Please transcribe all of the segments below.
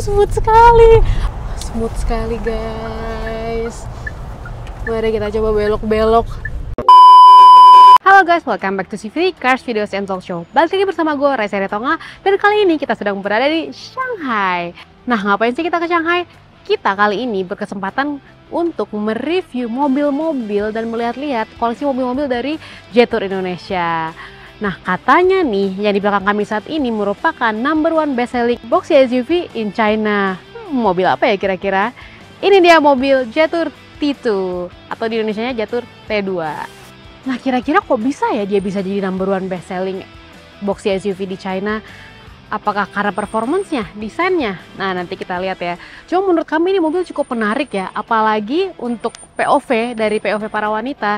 smooth sekali. Smooth sekali guys. Mari kita coba belok-belok. Halo guys, welcome back to CV Cars Videos and Talk Show. Balik lagi bersama gue, Reza Retonga. Dan kali ini kita sedang berada di Shanghai. Nah, ngapain sih kita ke Shanghai? Kita kali ini berkesempatan untuk mereview mobil-mobil dan melihat-lihat koleksi mobil-mobil dari Jetour Indonesia. Nah, katanya nih, yang di belakang kami saat ini merupakan #1 best-selling boxy SUV in China. Mobil apa ya kira-kira? Ini dia mobil Jetour T2 atau di Indonesianya Jetour T2. Nah, kira-kira kok bisa ya dia bisa jadi #1 best-selling boxy SUV di China? Apakah karena performance-nya, desainnya? Nah, nanti kita lihat ya. Cuma menurut kami ini mobil cukup menarik ya, apalagi untuk POV dari POV para wanita.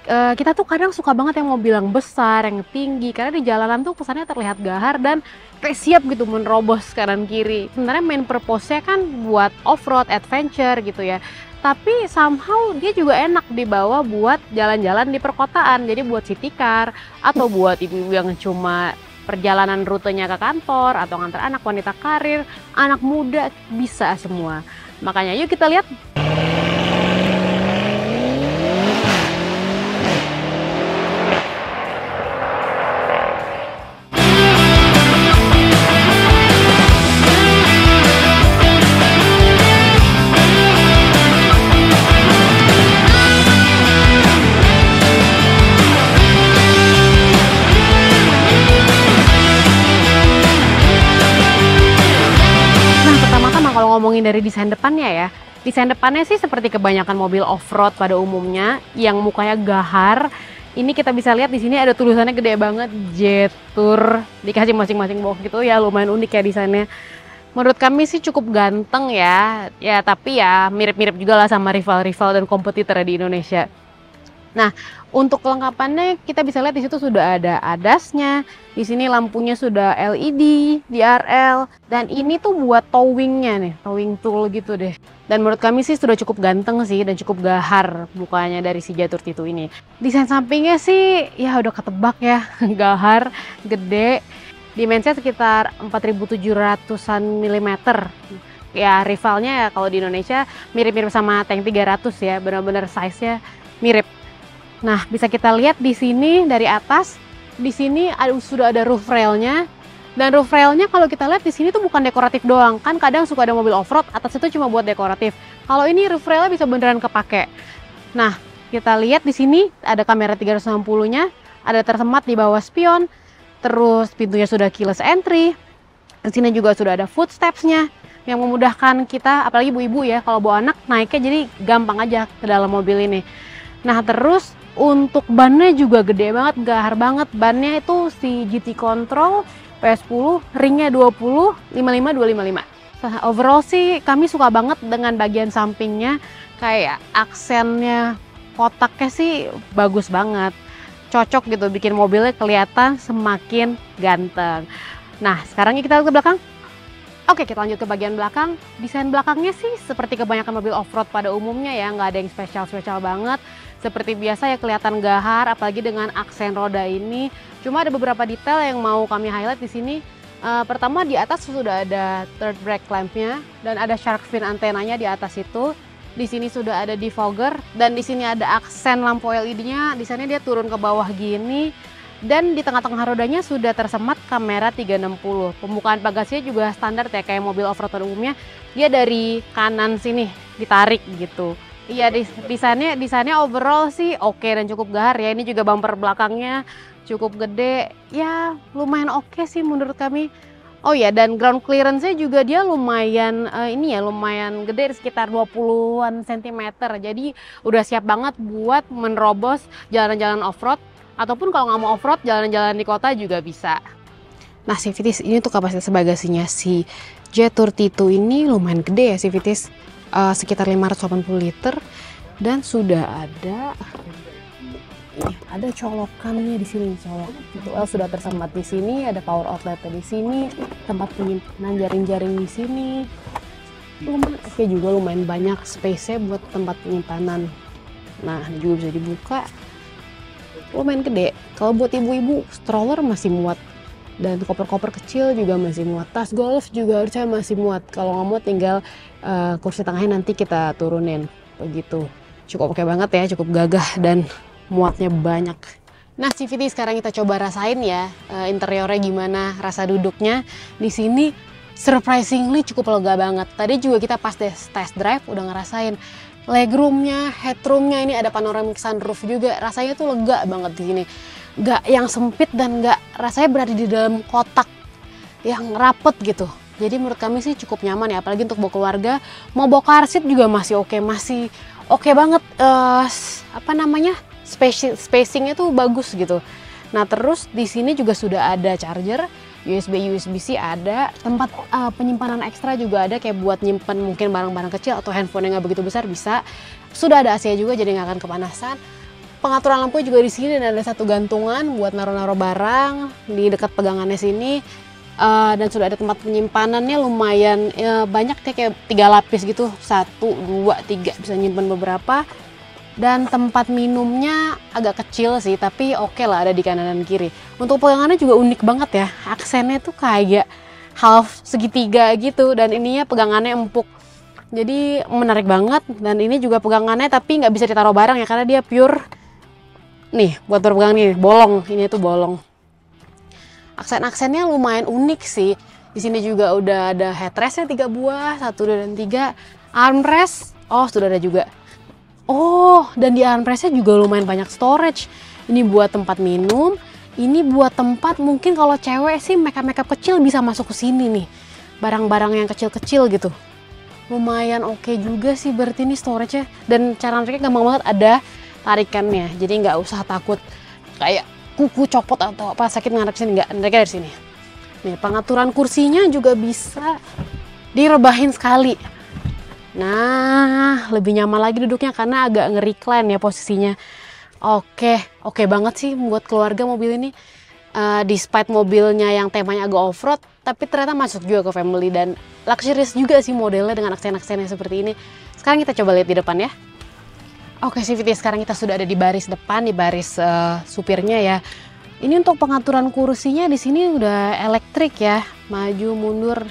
Kita tuh kadang suka banget yang mobil yang besar, yang tinggi, karena di jalanan tuh kesannya terlihat gahar dan kayak siap gitu menerobos kanan kiri. Sebenarnya main purpose-nya kan buat off-road, adventure gitu ya. Tapi somehow dia juga enak dibawa buat jalan-jalan di perkotaan. Jadi buat city car atau buat ibu-ibu yang cuma perjalanan rutenya ke kantor atau ngantar anak, wanita karir, anak muda, bisa semua. Makanya yuk kita lihat. Kalau ngomongin dari desain depannya ya, desain depannya sih seperti kebanyakan mobil off-road pada umumnya yang mukanya gahar. Ini kita bisa lihat di sini ada tulisannya gede banget, Jetour, dikasih masing-masing box gitu ya, lumayan unik ya desainnya. Menurut kami sih cukup ganteng ya, tapi ya mirip-mirip juga lah sama rival-rival dan kompetitor di Indonesia. Nah, untuk kelengkapannya kita bisa lihat di situ sudah ada ADAS-nya, di sini lampunya sudah LED, DRL, dan ini tuh buat towing-nya nih, towing tool gitu deh. Dan menurut kami sih sudah cukup ganteng sih dan cukup gahar mukanya dari si Jetour T2 ini. Desain sampingnya sih ya udah ketebak ya, gahar, gede, dimensinya sekitar 4.700-an mm. Ya rivalnya ya kalau di Indonesia mirip-mirip sama Tank 300 ya, benar-benar size-nya mirip. Nah, bisa kita lihat di sini dari atas, di sini sudah ada roof railnya. Dan roof railnya kalau kita lihat di sini tuh bukan dekoratif doang. Kan kadang suka ada mobil off-road, atas itu cuma buat dekoratif. Kalau ini roof railnya bisa beneran kepake. Nah, kita lihat di sini ada kamera 360-nya, ada tersemat di bawah spion. Terus pintunya sudah keyless entry. Di sini juga sudah ada footsteps-nya yang memudahkan kita, apalagi ibu-ibu ya, kalau bawa anak naiknya jadi gampang aja ke dalam mobil ini. Nah, terus untuk bannya juga gede banget, gahar banget. Bannya itu si GT Control PS10, ringnya 20, 55, 255. Nah, overall sih kami suka banget dengan bagian sampingnya, kayak aksennya, kotaknya sih bagus banget. Cocok gitu, bikin mobilnya kelihatan semakin ganteng. Nah, sekarang kita ke belakang. Oke, kita lanjut ke bagian belakang. Desain belakangnya sih seperti kebanyakan mobil off-road pada umumnya ya, nggak ada yang spesial-spesial banget. Seperti biasa ya kelihatan gahar, apalagi dengan aksen roda ini. Cuma ada beberapa detail yang mau kami highlight di sini. Pertama di atas sudah ada third brake lamp-nya dan ada shark fin antenanya di atas itu. Di sini sudah ada defogger dan di sini ada aksen lampu LED-nya. Di sana dia turun ke bawah gini. Dan di tengah-tengah rodanya sudah tersemat kamera 360. Pembukaan bagasinya juga standar ya, kayak mobil off-road umumnya. Dia dari kanan sini ditarik gitu. Iya, desainnya overall sih oke dan cukup gahar ya. Ini juga bumper belakangnya cukup gede. Ya lumayan oke sih menurut kami. Oh ya, dan ground clearance-nya juga dia lumayan lumayan gede, sekitar 20-an cm. Jadi udah siap banget buat menerobos jalan-jalan off-road. Ataupun kalau nggak mau off-road, jalan-jalan di kota juga bisa. Nah, Civities, ini tuh kapasitas bagasinya si Jetour T2 ini lumayan gede ya Civities. Sekitar 580 liter. Dan sudah ada colokannya di sini, colok. Sudah tersemat di sini, ada power outlet di sini, tempat penyimpanan jaring-jaring di sini. Lumayan banyak space-nya buat tempat penyimpanan. Nah, ini juga bisa dibuka. Lumayan gede. Kalau buat ibu-ibu, stroller masih muat Dan koper-koper kecil juga masih muat. Tas golf juga harusnya masih muat. Kalau nggak muat tinggal kursi tengahnya nanti kita turunin. Begitu. Cukup oke banget ya, cukup gagah dan muatnya banyak. Nah, CVT sekarang kita coba rasain ya interiornya gimana, rasa duduknya. Di sini surprisingly cukup lega banget. Tadi juga kita pas test drive udah ngerasain legroomnya, headroomnya, ini ada panoramic sunroof juga. Rasanya tuh lega banget di sini. Gak yang sempit dan gak rasanya berada di dalam kotak yang rapet gitu. Jadi menurut kami sih cukup nyaman ya, apalagi untuk bawa keluarga. Mau bawa car seat juga masih oke banget. Apa namanya, spacingnya tuh bagus gitu. Nah terus di sini juga sudah ada charger, USB-C ada, tempat penyimpanan ekstra juga ada, kayak buat nyimpen mungkin barang-barang kecil atau handphone yang nggak begitu besar bisa. Sudah ada AC juga jadi nggak akan kepanasan. Pengaturan lampu juga di sini dan ada satu gantungan buat naruh-naruh barang di dekat pegangannya sini. Dan sudah ada tempat penyimpanannya lumayan banyak ya, kayak 3 lapis gitu, 1, 2, 3 bisa nyimpan beberapa. Dan tempat minumnya agak kecil sih, tapi oke lah ada di kanan dan kiri. Untuk pegangannya juga unik banget ya, aksennya tuh kayak half segitiga gitu, dan ininya pegangannya empuk. Jadi menarik banget, dan ini juga pegangannya tapi nggak bisa ditaruh barang ya, karena dia pure. Nih, buat berpegang nih, bolong, ini tuh bolong. Aksen-aksennya lumayan unik sih. Di sini juga udah ada headrestnya 3 buah, 1, 2, dan 3. Armrest, oh sudah ada juga. Oh, dan di armrestnya juga lumayan banyak storage. Ini buat tempat minum, ini buat tempat mungkin kalau cewek sih makeup kecil bisa masuk ke sini nih. Barang-barang yang kecil-kecil gitu. Lumayan oke juga sih berarti ini storage-nya. Dan cara nariknya gampang banget, ada tarikannya. Jadi nggak usah takut kayak kuku copot atau apa sakit ngarak sini, nggak, nariknya dari sini. Nih, pengaturan kursinya juga bisa direbahin sekali. Nah, lebih nyaman lagi duduknya karena agak nge-recline ya posisinya. Oke banget sih buat keluarga mobil ini. Despite mobilnya yang temanya agak off-road, tapi ternyata masuk juga ke family dan luxurious juga sih modelnya dengan aksen-aksennya seperti ini. Sekarang kita coba lihat di depan ya. Oke, CVT sekarang kita sudah ada di baris depan, di baris supirnya ya. Ini untuk pengaturan kursinya di sini udah elektrik ya, maju mundur.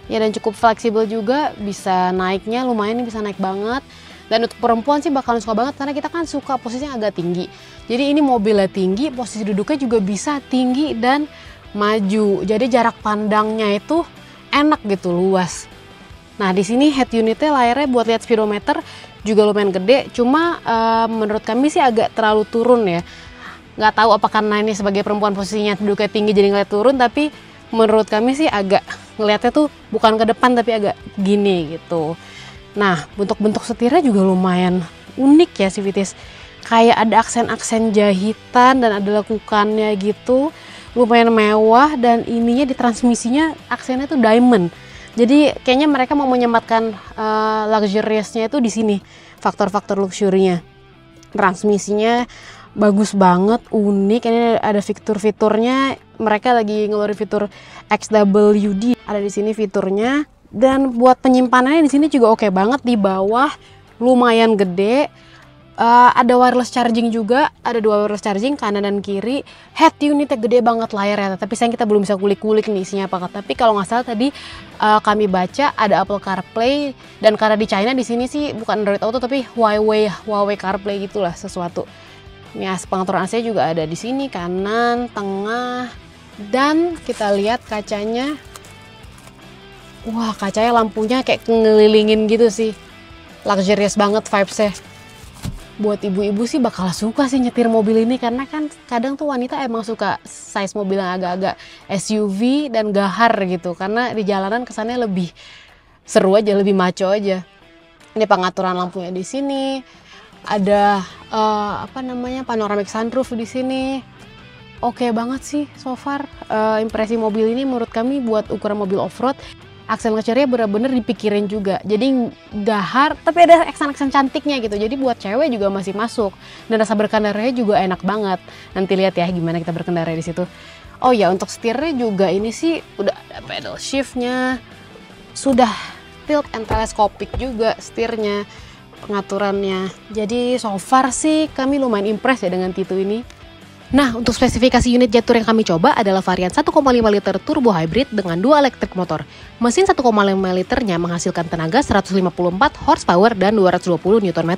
Ya, dan cukup fleksibel juga, bisa naiknya lumayan, bisa naik banget. Dan untuk perempuan sih bakalan suka banget karena kita kan suka posisinya agak tinggi. Jadi ini mobilnya tinggi, posisi duduknya juga bisa tinggi dan maju. Jadi jarak pandangnya itu enak gitu, luas. Nah, di sini head unitnya layarnya buat lihat speedometer juga lumayan gede. Cuma menurut kami sih agak terlalu turun ya. Nggak tahu apakah karena ini sebagai perempuan posisinya duduknya tinggi jadi ngeliat turun, tapi menurut kami sih agak ngeliatnya tuh bukan ke depan tapi agak gini gitu. Nah, bentuk-bentuk setirnya juga lumayan unik ya CVTs. Kayak ada aksen-aksen jahitan dan ada lekukannya gitu. Lumayan mewah dan ininya di transmisinya aksennya tuh diamond. Jadi kayaknya mereka mau menyematkan luxuriousnya itu di sini. Faktor-faktor luxurinya. Transmisinya bagus banget, unik. Ini ada fitur-fiturnya. Mereka lagi ngeluarin fitur XWD. Ada di sini fiturnya. Dan buat penyimpanannya di sini juga oke banget, di bawah lumayan gede. Ada wireless charging juga, ada 2 wireless charging kanan dan kiri. Head unitnya gede banget layarnya, tapi sayang kita belum bisa kulik-kulik nih isinya apa. Tapi kalau nggak salah tadi kami baca ada Apple CarPlay, dan karena di China di sini sih bukan Android Auto tapi Huawei CarPlay gitulah sesuatu. Ini pengaturan AC juga ada di sini, kanan, tengah, dan kita lihat kacanya. Wah, kacanya lampunya kayak ngelilingin gitu sih. Luxurious banget vibes-nya. Buat ibu-ibu sih bakal suka sih nyetir mobil ini, karena kan kadang tuh wanita emang suka size mobil yang agak-agak SUV dan gahar gitu. Karena di jalanan kesannya lebih seru aja, lebih maco aja. Ini pengaturan lampunya di sini. Ada panoramic sunroof di sini. Oke banget sih so far. Impresi mobil ini menurut kami buat ukuran mobil off-road, aksen luxury bener-bener dipikirin juga. Jadi gahar tapi ada aksen-aksen cantiknya gitu. Jadi buat cewek juga masih masuk. Dan rasa berkendaranya juga enak banget. Nanti lihat ya gimana kita berkendara di situ. Oh ya, untuk setirnya juga ini sih udah ada pedal shiftnya. Sudah tilt and telescopic juga setirnya, pengaturannya. Jadi so far sih kami lumayan impress ya dengan T2 ini. Nah, untuk spesifikasi unit Jetour yang kami coba adalah varian 1,5 liter turbo hybrid dengan 2 elektrik motor. Mesin 1,5 liternya menghasilkan tenaga 154 horsepower dan 220 Nm,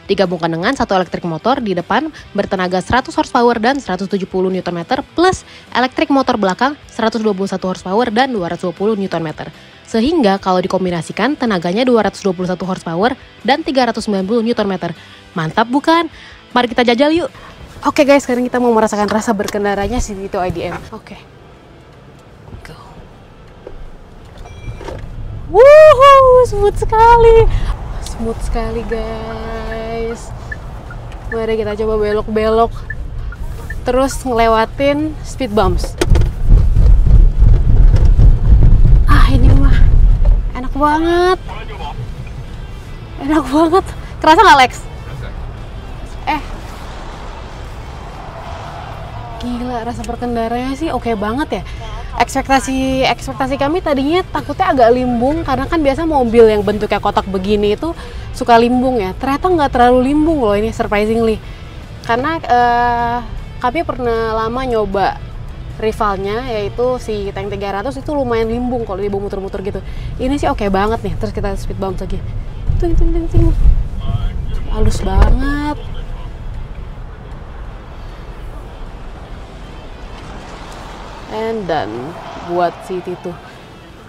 digabungkan dengan satu elektrik motor di depan bertenaga 100 horsepower dan 170 Nm plus elektrik motor belakang 121 horsepower dan 220 Nm. Sehingga kalau dikombinasikan tenaganya 221 horsepower dan 390 Nm. Mantap bukan? Mari kita jajal yuk! Oke guys, sekarang kita mau merasakan rasa berkendaranya si Vito IDM. Oke. Go. Wuhuu, smooth sekali. Smooth sekali guys. Mari kita coba belok-belok. Terus ngelewatin speed bumps. Ah, ini mah enak banget. Enak banget. Kerasa nggak Lex? Gila, rasa berkendaranya sih oke banget ya. Ekspektasi kami tadinya takutnya agak limbung karena kan biasa mobil yang bentuknya kotak begini itu suka limbung ya. Ternyata nggak terlalu limbung loh ini, surprisingly. Karena kami pernah lama nyoba rivalnya yaitu si Tank 300 itu lumayan limbung kalau dibawa muter-muter gitu. Ini sih oke banget nih. Terus kita speed bump lagi. Ting ting ting ting. Halus banget. And done buat si Tito.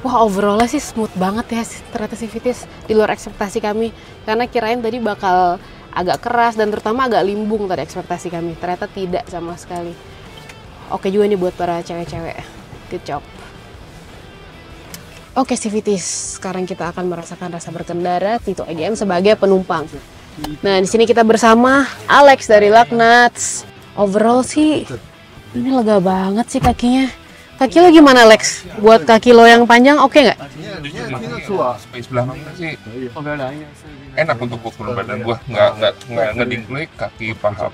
Wah, overallnya sih smooth banget ya ternyata si Vitis, di luar ekspektasi kami. Karena kirain tadi bakal agak keras dan terutama agak limbung tadi ekspektasi kami. Ternyata tidak sama sekali. Oke juga nih buat para cewek-cewek. Good job. Oke si Vitis, sekarang kita akan merasakan rasa berkendara Tito IDM sebagai penumpang. Nah, di sini kita bersama Alex dari Lucknuts. Overall sih ini lega banget sih kakinya. Kaki lo gimana Lex? Buat kaki lo yang panjang oke nggak? Space belakangnya sih enak untuk ukur badan gua, nggak ngedingklik kaki paha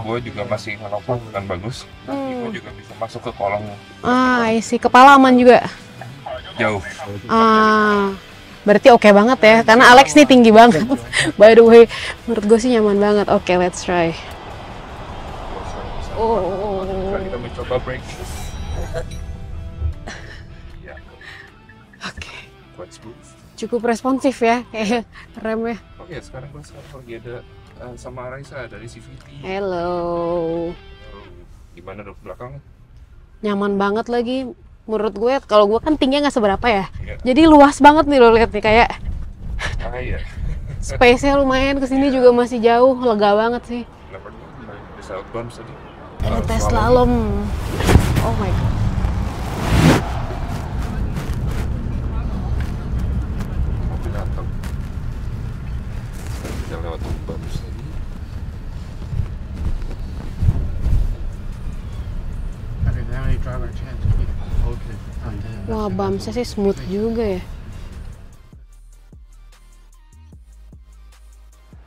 gua juga masih ngelopong dengan bagus. Kaki gua juga bisa masuk ke kolong. Isi kepala aman juga. Jauh. Berarti oke banget ya, karena Alex nih tinggi banget. By the way, menurut gue sih nyaman banget. Oke, let's try. Kita mencoba braking. Ya. Oke. Quite smooth. Cukup responsif ya, kayak remnya. Oke, sekarang lagi ada sama Raisa dari CVT. Hello. Gimana dok belakang? Nyaman banget lagi. Menurut gue, kalau gue kan tingginya nggak seberapa ya. Ya. Jadi luas banget nih lo lihat nih, kayak Iya. space-nya lumayan, kesini juga masih jauh, lega banget sih. Kenapa bisa outbound tadi? Ada tes slalom. Oh my god. Mobil datang. Kita lewat bumps tadi. Wah, bumpsnya sih smooth juga ya.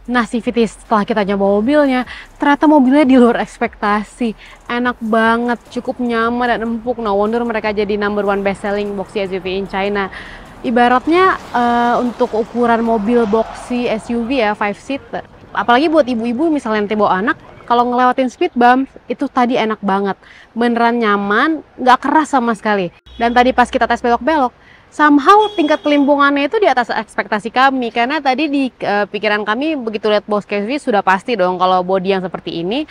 Nah, si Vitis, setelah kita nyoba mobilnya, ternyata mobilnya di luar ekspektasi. Enak banget, cukup nyaman dan empuk. No wonder mereka jadi #1 best selling boxy SUV in China. Ibaratnya untuk ukuran mobil boxy SUV ya, 5 seater. Apalagi buat ibu-ibu misalnya nanti bawa anak, kalau ngelewatin speed bump, itu tadi enak banget. Beneran nyaman, nggak keras sama sekali. Dan tadi pas kita tes belok-belok, somehow tingkat kelimbungannya itu di atas ekspektasi kami. Karena tadi di pikiran kami begitu lihat box SUV sudah pasti dong kalau bodi yang seperti ini.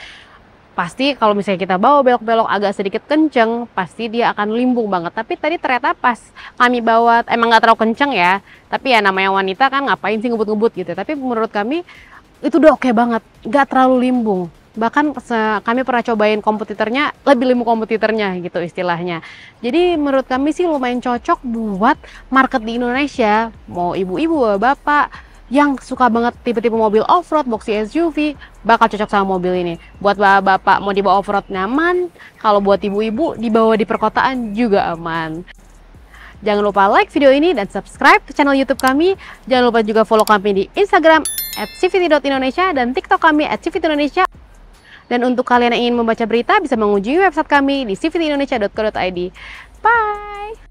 Pasti kalau misalnya kita bawa belok-belok agak sedikit kenceng, pasti dia akan limbung banget. Tapi tadi ternyata pas kami bawa, emang nggak terlalu kenceng ya. Tapi ya namanya wanita kan ngapain sih ngebut-ngebut gitu. Tapi menurut kami itu udah oke banget, nggak terlalu limbung. Bahkan kami pernah cobain kompetitornya, lebih limbung kompetitornya gitu istilahnya. Jadi menurut kami sih lumayan cocok buat market di Indonesia. Mau ibu-ibu, bapak yang suka banget tipe-tipe mobil off-road, boxy SUV, bakal cocok sama mobil ini. Buat bapak mau dibawa off-road nyaman, kalau buat ibu-ibu dibawa di perkotaan juga aman. Jangan lupa like video ini dan subscribe ke channel YouTube kami. Jangan lupa juga follow kami di Instagram @cvt.indonesia dan TikTok kami @cvt.indonesia. Dan untuk kalian yang ingin membaca berita bisa mengunjungi website kami di cvtindonesia.co.id. Bye!